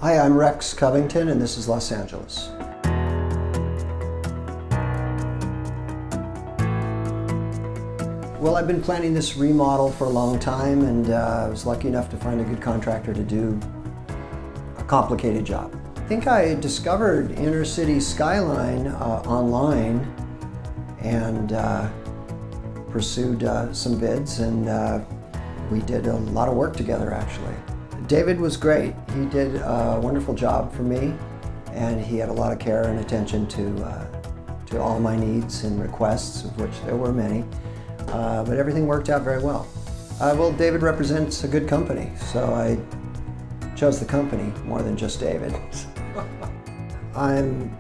Hi, I'm Rex Covington, and this is Los Angeles. Well, I've been planning this remodel for a long time, and I was lucky enough to find a good contractor to do a complicated job. I think I discovered Inner City Skyline online and pursued some bids, and we did a lot of work together, actually. David was great. He did a wonderful job for me, and he had a lot of care and attention to all my needs and requests, of which there were many. But everything worked out very well. Well, David represents a good company, so I chose the company more than just David. I'm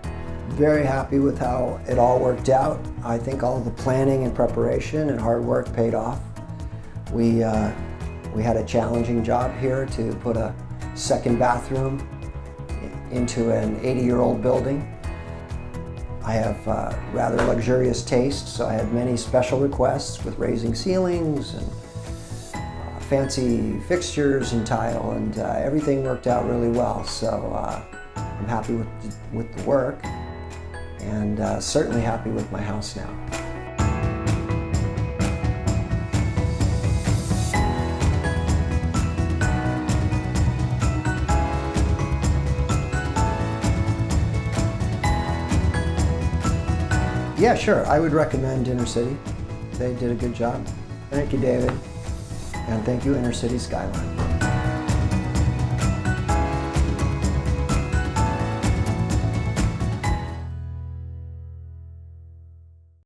very happy with how it all worked out. I think all of the planning and preparation and hard work paid off. We had a challenging job here to put a second bathroom into an 80-year-old building. I have rather luxurious taste, so I had many special requests with raising ceilings and fancy fixtures and tile, and everything worked out really well. So I'm happy with the work, and certainly happy with my house now. Yeah, sure. I would recommend Inner City. They did a good job. Thank you, David. And thank you, Inner City Skyline.